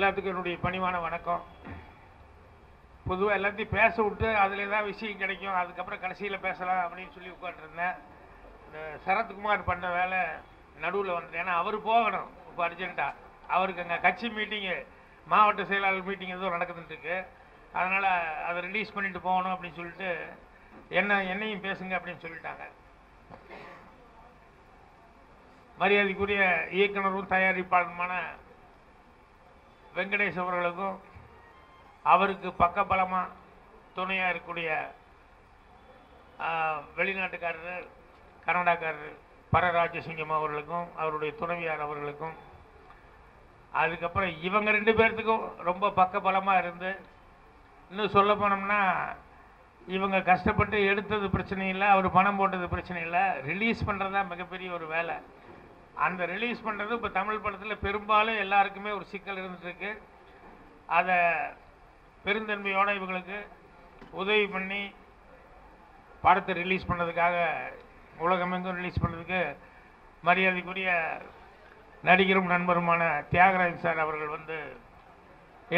எல்லாத்துக்கும் என்னுடைய பணிவான வணக்கம். பொதுவாக எல்லாத்தையும் பேச விட்டு அதில் ஏதாவது விஷயம் கிடைக்கும், அதுக்கப்புறம் கடைசியில் பேசலாம் அப்படின்னு சொல்லி உட்காந்துருந்தேன். இந்த சரத்குமார் பண்ணுற வேலை நடுவில் வந்துட்டேன். ஏன்னா அவர் போகணும் இப்போ அர்ஜென்ட்டாக. அவருக்கு அங்கே கட்சி மீட்டிங்கு, மாவட்ட செயலாளர் மீட்டிங் எதுவும் நடக்குதுன்னு இருக்கு. அதனால் அதை ரிலீஸ் பண்ணிட்டு போகணும் அப்படின்னு சொல்லிட்டு என்னையும் பேசுங்க அப்படின்னு சொல்லிட்டாங்க. மரியாதைக்குரிய இயக்குனரும் தயாரிப்பாளருமான வெங்கடேஷ் அவர்களுக்கும், அவருக்கு பக்கபலமாக துணையாக இருக்கக்கூடிய வெளிநாட்டுக்காரர் கனடாக்காரர் பரராஜசிங்கம் அவர்களுக்கும், அவருடைய துணைவியார் அவர்களுக்கும், அதுக்கப்புறம் இவங்க 2 பேர்த்துக்கும் ரொம்ப பக்கபலமாக இருந்து, இன்னும் சொல்ல போனோம்னா இவங்க கஷ்டப்பட்டு எடுத்தது பிரச்சனை இல்லை, அவர் பணம் போட்டது பிரச்சனை இல்லை, ரிலீஸ் பண்ணுறது தான் மிகப்பெரிய ஒரு வேலை. அந்த ரிலீஸ் பண்ணுறது இப்போ தமிழ் படத்தில் பெரும்பாலும் எல்லாருக்குமே ஒரு சிக்கல் இருந்துட்டுருக்கு. அதை பெருந்தன்மையோடு இவங்களுக்கு உதவி பண்ணி படத்தை ரிலீஸ் பண்ணுறதுக்காக, உலகமெங்கும் ரிலீஸ் பண்ணுறதுக்கு மரியாதைக்குரிய நடிகரும் நண்பருமான தியாகராஜ் சார் அவர்கள் வந்து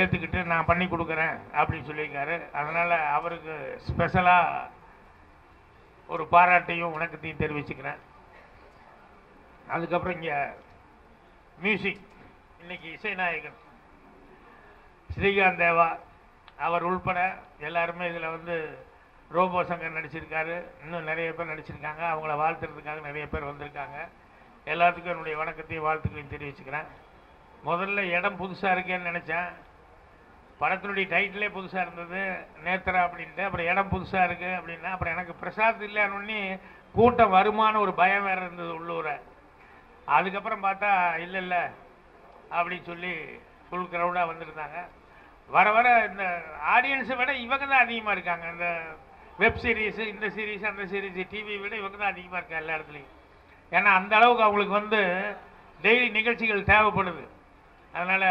ஏற்றுக்கிட்டு நான் பண்ணி கொடுக்குறேன் அப்படின்னு சொல்லியிருக்காரு. அதனால் அவருக்கு ஸ்பெஷலாக ஒரு பாராட்டையும் வணக்கத்தையும் தெரிவிச்சுக்கிறேன். அதுக்கப்புறம் இங்கே மியூசிக், இன்னைக்கு இசைநாயகன் ஸ்ரீகாந்த் தேவா அவர் உள்பட எல்லாருமே இதில் வந்து ரோபோ சங்கர் நடிச்சிருக்காரு, இன்னும் நிறைய பேர் நடிச்சிருக்காங்க. அவங்கள வாழ்த்துறதுக்காக நிறைய பேர் வந்திருக்காங்க. எல்லாத்துக்கும் என்னுடைய வணக்கத்தையும் வாழ்த்துக்களையும் தெரிவிச்சுக்கிறேன். முதல்ல இடம் புதுசாக இருக்கேன்னு நினச்சேன். படத்தினுடைய டைட்டிலே புதுசாக இருந்தது, நேத்ரா அப்படின்ட்டு. அப்புறம் இடம் புதுசாக இருக்குது அப்படின்னா, அப்புறம் எனக்கு பிரசாத் இல்லைன்னு கூட்டம் வருமான ஒரு பயம் வேறு இருந்தது உள்ளூரை. அதுக்கப்புறம் பார்த்தா இல்லை அப்படின்னு சொல்லி ஃபுல் க்ரௌடாக வந்துருந்தாங்க. வர வர இந்த ஆடியன்ஸை விட இவங்க தான் அதிகமாக இருக்காங்க. இந்த வெப் சீரிஸு, இந்த சீரீஸ், அந்த சீரீஸ், டிவி விட இவங்க தான் அதிகமாக இருக்காங்க எல்லா இடத்துலையும். ஏன்னா அந்த அளவுக்கு அவங்களுக்கு வந்து டெய்லி நிகழ்ச்சிகள் தேவைப்படுது. அதனால்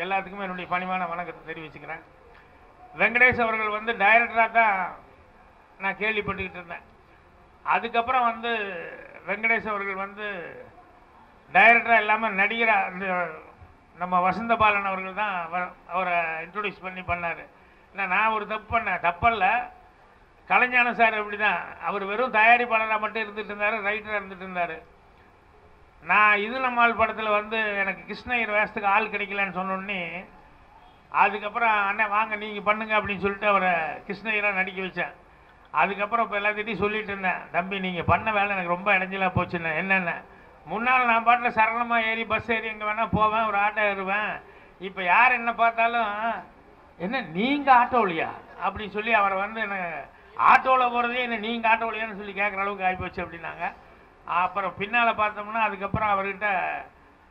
எல்லாத்துக்குமே என்னுடைய பணிவான வணக்கத்தை தெரிவிச்சுக்கிறேன். வெங்கடேஷ் அவர்கள் வந்து டைரக்டராக தான் நான் கேள்விப்பட்டுக்கிட்டு இருந்தேன். அதுக்கப்புறம் வந்து வெங்கடேஷ் அவர்கள் வந்து டைரக்டராக இல்லாமல் நடிகராக, இந்த நம்ம வசந்த பாலன் அவர்கள் தான் அவரை இன்ட்ரொடியூஸ் பண்ணார். ஏன்னா நான் ஒரு தப்பல்ல, கலைஞான சார் அப்படி தான். அவர் வெறும் தயாரிப்பாளராக மட்டும் இருந்துகிட்டு இருந்தார், ரைட்டராக இருந்துகிட்டு இருந்தார். நான் இது நம்மால் படத்தில் வந்து எனக்கு கிருஷ்ணகிரி வேஷத்துக்கு ஆள் கிடைக்கலன்னு சொன்னோடனே, அதுக்கப்புறம் அண்ணன் வாங்க நீங்கள் பண்ணுங்க அப்படின்னு சொல்லிட்டு அவரை கிருஷ்ணகிராக நடிக்க வச்சேன். அதுக்கப்புறம் இப்போ எல்லாத்திட்டையும் சொல்லிட்டு இருந்தேன், தம்பி நீங்கள் பண்ண வேலை எனக்கு ரொம்ப இடைஞ்சலாக போச்சுன்னு. என்னென்ன முன்னால் நான் பாட்டில் சரளமாக ஏறி பஸ் ஏறி எங்கே வேணால் போவேன், ஒரு ஆட்டோ ஏறுவேன். இப்போ யார் என்ன பார்த்தாலும் என்ன நீங்கள் ஆட்டோலையா அப்படின்னு சொல்லி அவரை வந்து என்ன ஆட்டோவில் போகிறதே என்ன நீங்கள் ஆட்டோலையான்னு சொல்லி கேட்குற அளவுக்கு ஆகிப்போச்சு அப்படின்னாங்க. அப்புறம் பின்னால் பார்த்தோம்னா அதுக்கப்புறம் அவர்கிட்ட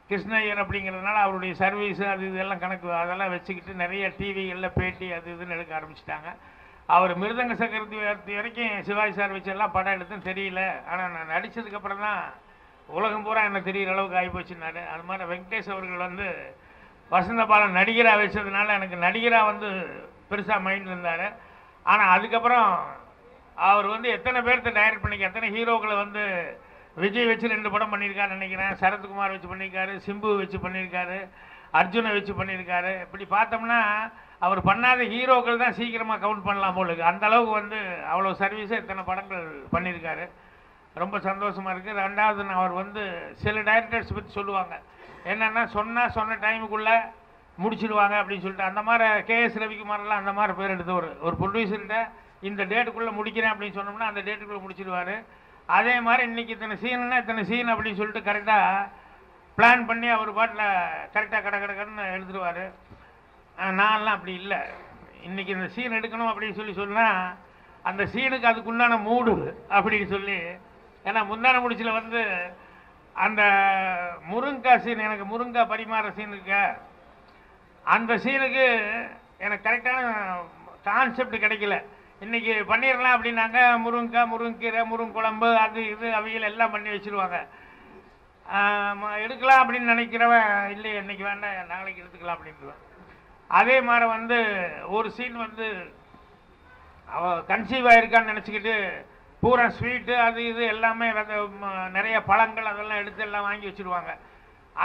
கிருஷ்ணய்யர் அப்படிங்கிறதுனால அவருடைய சர்வீஸு அது இதெல்லாம் கணக்கு அதெல்லாம் வச்சுக்கிட்டு நிறைய டிவிகளில் பேட்டி அது இதுன்னு எடுக்க ஆரம்பிச்சிட்டாங்க. அவர் மிருதங்க சக்கரவர்த்தி வரைக்கும் சிவாஜி சார் வச்செல்லாம் படம் எடுத்துன்னு தெரியல, ஆனால் நான் நடித்ததுக்கப்புறம் தான் உலகம் பூரா எனக்கு தெரிகிற அளவுக்கு ஆகிப்போச்சுன்னாரு. அது மாதிரி வெங்கடேஷ் அவர்கள் வந்து வசந்த பாலன் நடிகராக வச்சதுனால எனக்கு நடிகராக வந்து பெருசாக மைண்ட் இருந்தார். ஆனால் அதுக்கப்புறம் அவர் வந்து எத்தனை பேர்த்த டைரக்ட் பண்ணிக்க, எத்தனை ஹீரோக்களை வந்து விஜய் வச்சு 2 படம் பண்ணியிருக்காருன்னு நினைக்கிறேன், சரத்குமார் வச்சு பண்ணியிருக்காரு, சிம்பு வச்சு பண்ணியிருக்காரு, அர்ஜுனை வச்சு பண்ணியிருக்காரு. இப்படி பார்த்தோம்னா அவர் பண்ணாத ஹீரோக்கள் தான் சீக்கிரமாக கவுண்ட் பண்ணலாம் போலுக்கு. அந்த அளவுக்கு வந்து அவ்வளோ சர்வீஸை இத்தனை படங்கள் பண்ணியிருக்காரு. ரொம்ப சந்தோஷமாக இருக்குது. ரெண்டாவது அவர் வந்து சில டைரக்டர்ஸ் பற்றி சொல்லுவாங்க, என்னென்னா சொன்ன டைமுக்குள்ளே முடிச்சிடுவாங்க அப்படின்னு சொல்லிட்டு. அந்த மாதிரி கேஎஸ் ரவிக்குமாரெல்லாம் அந்த மாதிரி பேர் எடுத்து ஒரு ப்ரொடியூசர்கிட்ட இந்த டேட்டுக்குள்ளே முடிக்கிறேன் அப்படின்னு சொன்னோம்னா அந்த டேட்டுக்குள்ளே முடிச்சிடுவார். அதே மாதிரி இன்றைக்கி இத்தனை சீனுன்னா இத்தனை சீன் அப்படின்னு சொல்லிட்டு கரெக்டாக பிளான் பண்ணி அவர் பாட்டில் கரெக்டாக கடன்னு எடுத்துடுவார். நான்லாம் அப்படி இல்லை. இன்றைக்கி இந்த சீன் எடுக்கணும் அப்படின்னு சொன்னால் அந்த சீனுக்கு அதுக்குண்டான மூடு அப்படின்னு சொல்லி, ஏன்னா முந்தான முடிச்சில் வந்து அந்த முருங்கா சீன், எனக்கு முருங்கா பரிமாற சீன் இருக்க, அந்த சீனுக்கு எனக்கு கரெக்டான கான்செப்ட் கிடைக்கல. இன்றைக்கி பண்ணிடலாம் அப்படின்னாங்க, முருங்கீரை, முருங்குழம்பு, அது இது அவையில் எல்லாம் பண்ணி வச்சுருவாங்க. எடுக்கலாம் அப்படின்னு நினைக்கிறவன் இல்லையே இன்றைக்கி வேண்டாம் நாளைக்கு எடுத்துக்கலாம் அப்படின்ட்டுருவேன். அதே மாதிரி வந்து ஒரு சீன் வந்து அவள் கன்சீவ் ஆகிருக்கான்னு நினச்சிக்கிட்டு பூரா ஸ்வீட்டு அது இது எல்லாமே நிறைய பழங்கள் அதெல்லாம் எடுத்து எல்லாம் வாங்கி வச்சுருவாங்க.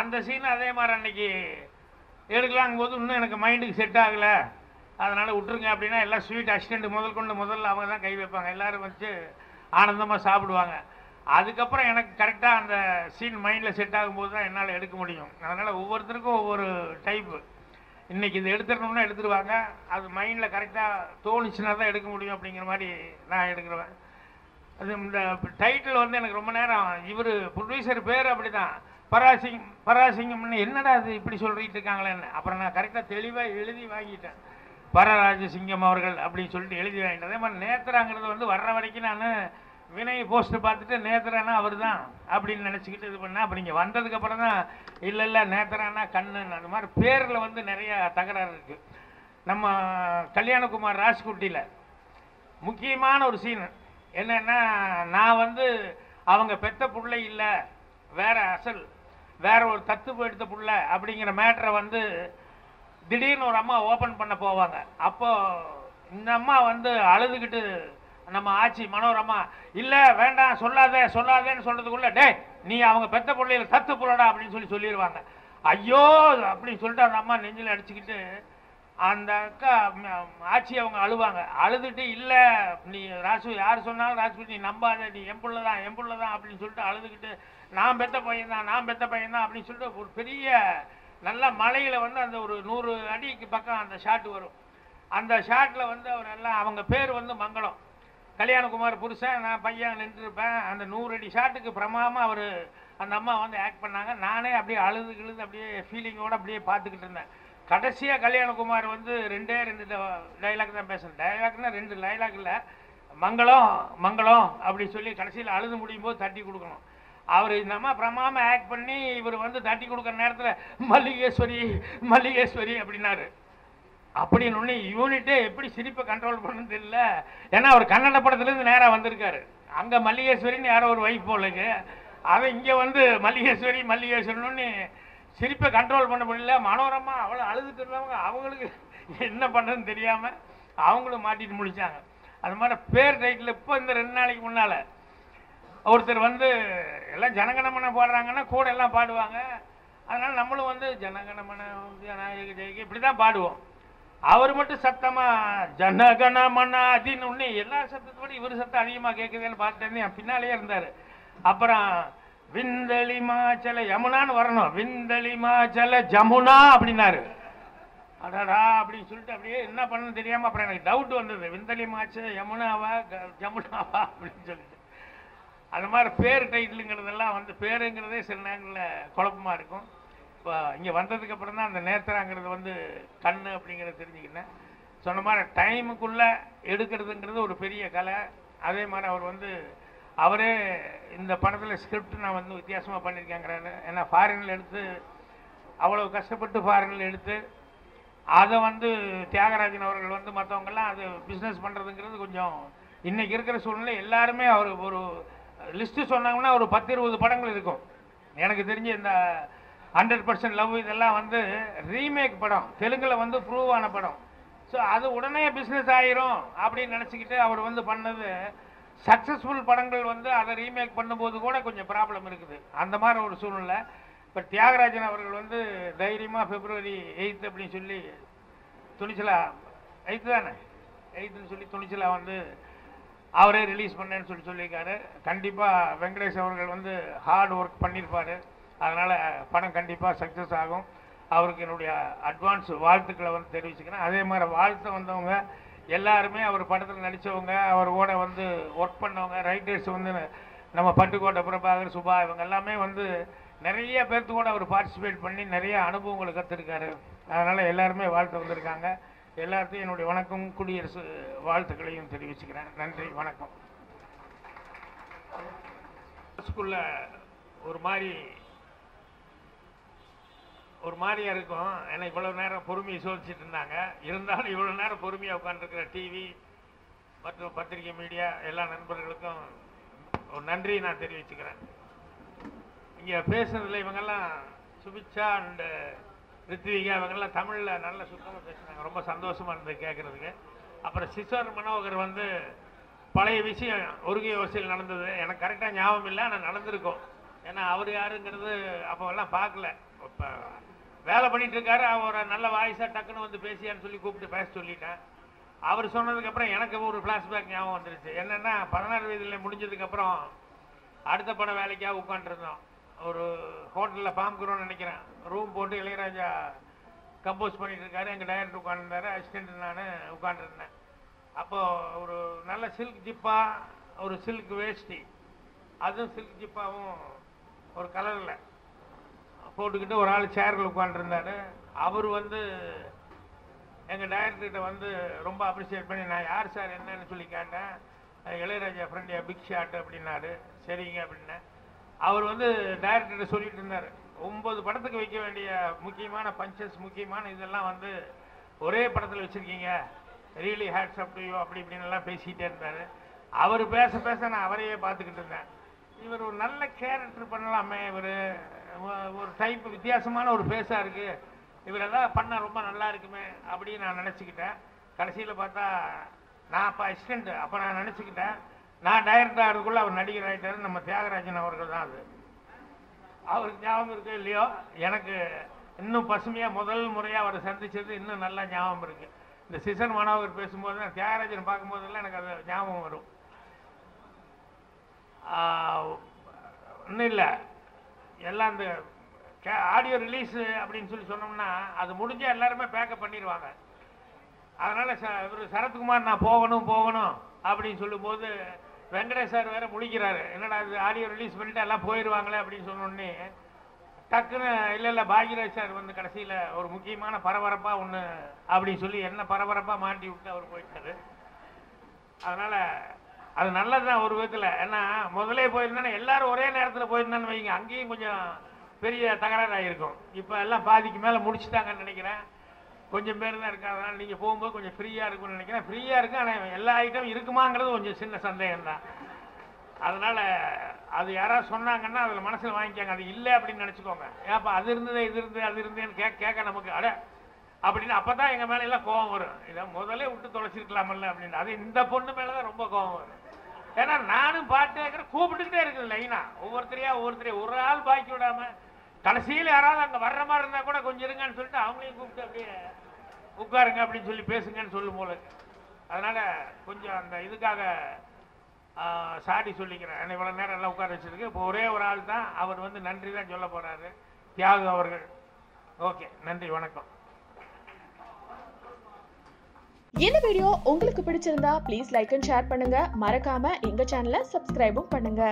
அந்த சீன் அதே மாதிரி அன்றைக்கி எடுக்கலாங்கும் போது இன்னும் எனக்கு மைண்டுக்கு செட் ஆகலை, அதனால் விட்டுருங்க அப்படின்னா எல்லாம் ஸ்வீட் அசிஸ்டண்ட் முதல்ல அவங்க தான் கை வைப்பாங்க. எல்லோரும் வச்சு ஆனந்தமாக சாப்பிடுவாங்க. அதுக்கப்புறம் எனக்கு கரெக்டாக அந்த சீன் மைண்டில் செட் ஆகும்போது தான் என்னால் எடுக்க முடியும். அதனால் ஒவ்வொருத்தருக்கும் ஒவ்வொரு டைப்பு. இன்றைக்கி இது எடுத்துடணும்னா எடுத்துருவாங்க, அது மைண்டில் கரெக்டாக தோணுச்சுன்னா தான் எடுக்க முடியும் அப்படிங்கிற மாதிரி நான் எடுக்கிறேன். அது இந்த டைட்டில் வந்து எனக்கு ரொம்ப நேரம் இவர் ப்ரொடியூசர் பேர் அப்படி தான் பராசிங்கம்னு என்னடா அது இப்படி சொல்லிட்டு இருக்காங்களேன்னு அப்புறம் நான் கரெக்டாக தெளிவாக எழுதி வாங்கிட்டேன். பரராஜசிங்கம் அவர்கள் அப்படின்னு சொல்லிட்டு எழுதி வாங்கிட்டேன். அதே மாதிரி நேத்ராங்கிறது வந்து வர்ற வரைக்கும் நான் வினய் போஸ்டர் பார்த்துட்டு நேத்ரானா அவர் தான் அப்படின்னு நினச்சிக்கிட்டு இது பண்ணேன். அப்படி இங்கே வந்ததுக்கப்புறம் தான் இல்லை நேத்ரானா கண்ணுன்னு அந்த மாதிரி பேரில் வந்து நிறைய தகராறு இருக்குது. நம்ம கல்யாணகுமார் ராஜ்குட்டியில் முக்கியமான ஒரு சீன் என்னென்னா, நான் வந்து அவங்க பெத்த பிள்ளை இல்லை, வேற ஒரு தத்து எடுத்த புள்ள அப்படிங்கிற மேட்டரை வந்து திடீர்னு ஒரு அம்மா ஓப்பன் பண்ண போவாங்க. அப்போ இந்த அம்மா வந்து அழுதுகிட்டு நம்ம ஆச்சி மனோரமா இல்லை வேண்டாம் சொல்லாதேன்னு சொல்றதுக்குள்ள டே நீ அவங்க பெத்த பிள்ளையில தத்து புள்ளடா அப்படின்னு சொல்லிடுவாங்க. ஐயோ அப்படின்னு சொல்லிட்டு அந்த அம்மா நெஞ்சில் அடிச்சுக்கிட்டு அந்த அக்கா ஆச்சி அவங்க அழுவாங்க. அழுதுட்டு இல்லை நீ ராசு யார் சொன்னாலும் ராசு நீ நம்பாத, நீ என் புள்ள தான் அப்படின்னு சொல்லிட்டு அழுதுகிட்டு நான் பெத்த பையன் தான் அப்படின்னு சொல்லிட்டு ஒரு பெரிய நல்ல மலையில் வந்து அந்த ஒரு 100 அடிக்கு பக்கம் அந்த ஷாட் வரும். அந்த ஷாட்டில் வந்து அவர் எல்லாம் அவங்க பேர் வந்து மங்களம், கல்யாணகுமார் புருஷன், நான் பையன் நின்றுருப்பேன். அந்த 100 அடி ஷாட்டுக்கு பிரமாதமாக அவர் அந்த அம்மா வந்து ஆக்ட் பண்ணாங்க. நானே அப்படியே அழுது அப்படியே ஃபீலிங்கோடு அப்படியே பார்த்துக்கிட்டு இருந்தேன். கடைசியாக கல்யாணகுமார் வந்து 2 டைலாக் தான் பேசுகிறேன். டைலாக்னா 2 டைலாக் இல்லை, மங்களம் அப்படி சொல்லி கடைசியில் அழுது முடியும் போது தட்டி கொடுக்கணும். அவர் இந்த அம்மா பிரமாதமாக ஆக்ட் பண்ணி இவர் வந்து தட்டி கொடுக்குற நேரத்தில் மல்லிகேஸ்வரி அப்படின்னாரு. அப்படின்னு ஒன்று யூனிட்டே எப்படி சிரிப்பை கண்ட்ரோல் பண்ணுன்னு தெரியல. ஏன்னா அவர் கன்னட படத்துலேருந்து நேராக வந்திருக்காரு. அங்கே மல்லிகேஸ்வரின்னு யாரோ ஒரு வைஃப் போலக்கு, அதை இங்கே வந்து மல்லிகேஸ்வரின்னு சிரிப்பை கண்ட்ரோல் பண்ண முடியல. மனோரமா அவ்வளோ அழுதுட்டு இருந்தவங்க அவங்களுக்கு என்ன பண்ணுறதுன்னு தெரியாமல் அவங்களும் மாட்டிட்டு முடிச்சாங்க. அது மாதிரி பேர் டைட்டில் இப்போ இந்த 2 நாளைக்கு முன்னால் ஒருத்தர் வந்து எல்லாம் ஜனகணமன பாடுறாங்கன்னா கூட எல்லாம் பாடுவாங்க. அதனால் நம்மளும் வந்து ஜனகணமன ஜனநாயக ஜெயக இப்படி தான் பாடுவோம். அவர் மட்டும் சத்தமாக ஜனகணமன அதின்னு ஒன்று எல்லா சத்தத்தோடு இவர் சத்தம் அதிகமாக கேட்குதுன்னு பார்த்துட்டு என் பின்னாலேயே இருந்தார். அப்புறம் விந்தலி மாச்சல யமுனான்னு வரணும், விந்தலி மாச்சல ஜமுனா அப்படின்னாரு. அடாடா அப்படின்னு சொல்லிட்டு அப்படியே என்ன பண்ணணும்னு தெரியாமல் அப்புறம் எனக்கு டவுட் வந்தது, விந்தலி மாச்ச யமுனாவா ஜமுனாவா அப்படின்னு சொல்லிட்டு. அது மாதிரி பேர் டைட்டிலுங்கிறதெல்லாம் வந்து பேருங்கிறதே சில நேரங்களில் குழப்பமாக இருக்கும். இப்போ இங்கே வந்ததுக்கப்புறம் தான் அந்த நேத்திராங்கிறது வந்து கண் அப்படிங்கிறத தெரிஞ்சுக்கினேன். சொன்ன மாதிரி டைமுக்குள்ளே எடுக்கிறதுங்கிறது ஒரு பெரிய கலை. அதே மாதிரி அவர் வந்து அவரே இந்த படத்தில் ஸ்கிரிப்ட் நான் வந்து வித்தியாசமாக பண்ணியிருக்கேங்கிறாரு. ஏன்னா ஃபாரினில் எடுத்து அவ்வளோ கஷ்டப்பட்டு ஃபாரினில் எடுத்து அதை வந்து தியாகராஜன் அவர்கள் வந்து மற்றவங்கெல்லாம் அது பிஸ்னஸ் பண்ணுறதுங்கிறது கொஞ்சம் இன்றைக்கி இருக்கிற சூழ்நிலை எல்லாருமே அவர் ஒரு லிஸ்ட்டு சொன்னாங்கன்னா ஒரு 10-20 படங்கள் இருக்கும். எனக்கு தெரிஞ்சு இந்த 100% லவ் இதெல்லாம் வந்து ரீமேக் படம், தெலுங்கில் வந்து ப்ரூவ் ஆன படம். ஸோ அது உடனே பிஸ்னஸ் ஆகிரும் அப்படின்னு நினச்சிக்கிட்டு அவர் வந்து பண்ணது. சக்ஸஸ்ஃபுல் படங்கள் வந்து அதை ரீமேக் பண்ணும்போது கூட கொஞ்சம் ப்ராப்ளம் இருக்குது. அந்த மாதிரி ஒரு சூழ்நிலை. இப்போ தியாகராஜன் அவர்கள் வந்து தைரியமாக February 8 அப்படின்னு சொல்லி துணிச்சலாக 8 தானே 8ன்னு சொல்லி துணிச்சலாக வந்து அவரே ரிலீஸ் பண்ணேன்னு சொல்லியிருக்காரு. கண்டிப்பாக வெங்கடேஷ் அவர்கள் வந்து ஹார்ட் ஒர்க் பண்ணியிருப்பார். அதனால் படம் கண்டிப்பாக சக்ஸஸ் ஆகும். அவருக்கு என்னுடைய அட்வான்ஸ் வாழ்த்துக்களை வந்து தெரிவிச்சுக்கிறேன். அதே மாதிரி வாழ்த்து வந்தவங்க எல்லாருமே அவர் படத்தில் நடித்தவங்க, அவர் கூட வந்து ஒர்க் பண்ணவங்க, ரைட்டர்ஸ் வந்து நம்ம பட்டுக்கோட்டை பிரபாகர், சுபா இவங்க எல்லாமே வந்து நிறைய பேர்த்து கூட அவர் பார்ட்டிசிபேட் பண்ணி நிறைய அனுபவங்களை கற்றுருக்காரு. அதனால் எல்லாருமே வாழ்த்து வந்திருக்காங்க. எல்லாத்தையும் என்னுடைய வணக்கம், குடியரசு வாழ்த்துக்களையும் தெரிவிச்சுக்கிறேன். நன்றி, வணக்கம். ஸ்கூலில் ஒரு மாதிரியாக இருக்கும். ஏன்னா இவ்வளோ நேரம் பொறுமையை சோதிச்சுட்டு இருந்தாங்க. இருந்தாலும் இவ்வளோ நேரம் பொறுமையாக உட்காந்துருக்கிற டிவி மற்றும் பத்திரிகை மீடியா எல்லா நண்பர்களுக்கும் ஒரு நன்றி நான் தெரிவிச்சுக்கிறேன். இங்கே பேசுனதில் இவங்கெல்லாம் சுபிச்சா அண்டு ரித்விகா இவங்கெல்லாம் தமிழில் நல்ல சுத்தமாக பேசுனாங்க. ரொம்ப சந்தோஷமாக இருந்தது கேட்குறதுக்கு. அப்புறம் சிசோர் மனோகர் வந்து பழைய விஷயம் ஒருகை வரிசையில் நடந்தது எனக்கு கரெக்டாக ஞாபகம் இல்லை, ஆனால் நடந்திருக்கும். ஏன்னா அவர் யாருங்கிறது அப்போல்லாம் பார்க்கல. இப்போ வேலை பண்ணிட்டு இருக்காரு. அவரை நல்ல வாய்ஸாக டக்குன்னு வந்து பேசியான்னு சொல்லி கூப்பிட்டு பேச சொல்லிட்டேன். அவர் சொன்னதுக்கப்புறம் எனக்கு ஒரு ஃப்ளாஷ்பேக் ஞாபகம் வந்துருச்சு. என்னென்னா 16 வயதில் முடிஞ்சதுக்கப்புறம் அடுத்த படம் வேலைக்காக உட்காந்துருந்தோம். ஒரு ஹோட்டலில் பாம்குரோன்னு நினைக்கிறேன். ரூம் போட்டு இளையராஜா கம்போஸ் பண்ணிட்டு இருக்காரு. எங்கள் டைரக்டர் உட்காந்துருந்தாரு, அசிஸ்டண்ட் நான் உட்காந்துருந்தேன். அப்போது ஒரு நல்ல சில்க் ஜிப்பா, ஒரு சில்க் வேஷ்டி, அதுவும் சில்க் ஜிப்பாவும் ஒரு கலரில் போட்டுக்கிட்டு ஒரு ஆள் சேரில் உட்காந்துருந்தாரு. அவர் வந்து எங்கள் டைரக்டர்கிட்ட வந்து ரொம்ப அப்ரிஷியேட் பண்ணி, நான் யார் சார் என்னன்னு சொல்லி கேட்டேன். இளையராஜா ஃப்ரெண்ட் பிக் ஷாட் அப்படின்னாரு. சரிங்க அப்படின்னேன். அவர் வந்து டைரக்டர்கிட்ட சொல்லிட்டு இருந்தார், 9 படத்துக்கு வைக்க வேண்டிய முக்கியமான பஞ்சஸ், முக்கியமான இதெல்லாம் வந்து ஒரே படத்தில் வச்சுருக்கீங்க, really hats up to you அப்படி இப்படின்னு எல்லாம் பேசிக்கிட்டே இருந்தார். அவர் பேச பேச நான் அவரையே பார்த்துக்கிட்டு இருந்தேன். இவர் ஒரு நல்ல கேரக்டர் பண்ணலாமே, இவர் ஒரு டைப் வித்தியாசமான ஒரு ஃபேஸாக இருக்குது, இவரெல்லாம் பண்ணால் ரொம்ப நல்லா இருக்குமே அப்படின்னு நான் நினச்சிக்கிட்டேன். கடைசியில் பார்த்தா நான் அப்போ அசிஸ்டண்ட். அப்போ நான் நினச்சிக்கிட்டேன் நான் டைரக்டர் ஆகிறதுக்குள்ளே அவர் நடிகர் ஆகிட்டார். நம்ம தியாகராஜன் அவர்கள் தான் அது. அவருக்கு ஞாபகம் இருக்கோ இல்லையோ, எனக்கு இன்னும் பசுமையாக முதல் முறையாக அவரை சந்தித்தது இன்னும் நல்லா ஞாபகம் இருக்குது. இந்த சிசன் மனோகர் பேசும்போது நான் தியாகராஜன் பார்க்கும்போதெல்லாம் எனக்கு அது ஞாபகம் வரும். இன்னும் இல்லை, எல்லாம் இந்த ஆடியோ ரிலீஸ் அப்படின்னு சொல்லி சொன்னோம்னா அது முடிஞ்சால் எல்லாருமே பேக்கப் பண்ணிடுவாங்க. அதனால் இவர் சரத்குமார் நான் போகணும் அப்படின்னு சொல்லும்போது வெங்கடேஷ் சார் வேறு முழிக்கிறாரு, என்னடா இது ஆடியோ ரிலீஸ் பண்ணிட்டு எல்லாம் போயிடுவாங்களே அப்படின்னு சொன்னோடனே டக்குன்னு இல்லை பாக்யராஜ் சார் வந்து கடைசியில் ஒரு முக்கியமான பரபரப்பாக ஒன்று அப்படின்னு சொல்லி என்ன பரபரப்பாக மாட்டி விட்டு அவர் போயிட்டாரு. அதனால் அது நல்லது தான் ஒரு விதத்தில். ஏன்னா முதலே போயிருந்தானே எல்லாரும் ஒரே நேரத்தில் போயிருந்தான்னு வைங்க, அங்கேயும் கொஞ்சம் பெரிய தகராறாக இருக்கும். இப்போ எல்லாம் பாதிக்கு மேலே முடிச்சுட்டாங்கன்னு நினைக்கிறேன். கொஞ்சம் பேர் தான் இருக்காங்க. நீங்கள் போகும்போது கொஞ்சம் ஃப்ரீயாக இருக்கும்னு நினைக்கிறேன். ஃப்ரீயாக இருக்கு, ஆனால் எல்லா ஐட்டம் இருக்குமாங்கிறது கொஞ்சம் சின்ன சந்தேகம் தான். அதனால் அது யாராவது சொன்னாங்கன்னா அதில் மனசில் வாங்கிக்காங்க. அது இல்லை அப்படின்னு நினச்சிக்கோங்க. ஏப்பா அது இருந்தது இது இருந்தது அது இருந்ததுன்னு கேட்க நமக்கு அட அப்படின்னு அப்போ தான் எங்கள் மேலே எல்லாம் கோபம் வரும். இதை முதலே விட்டு தொலைச்சிருக்கலாமல்ல அப்படின்னு. அது இந்த பொண்ணு மேலே தான் ரொம்ப கோபம் வரும். ஏன்னா நானும் பாட்டு கேட்குறேன், கூப்பிட்டுக்கிட்டே இருக்குது லைனா, ஒவ்வொருத்தரையும் ஒரு ஆள் பாக்கி விடாமல் கடைசியில் யாராவது அங்கே வர்ற மாதிரி இருந்தால் கூட கொஞ்சம் இருங்கன்னு சொல்லிட்டு அவங்களையும் கூப்பிட்டு அப்படியே உட்காருங்க அப்படின்னு சொல்லி பேசுங்கன்னு சொல்லும் போல. அதனால் கொஞ்சம் அந்த இதுக்காக சாடி சொல்லிக்கிறேன். இவ்வளோ நேரம் எல்லாம் உட்கார வச்சிருக்கு. இப்போ ஒரே ஒரு ஆள் தான், அவர் வந்து நன்றி தான் சொல்ல போகிறாரு, தியாகு அவர்கள். ஓகே, நன்றி, வணக்கம். இந்த வீடியோ உங்களுக்கு பிடிச்சிருந்தா ப்ளீஸ் லைக் அண்ட் ஷேர் பண்ணுங்க. மறக்காம எங்க சேனலை சப்ஸ்கிரைபும் பண்ணுங்க.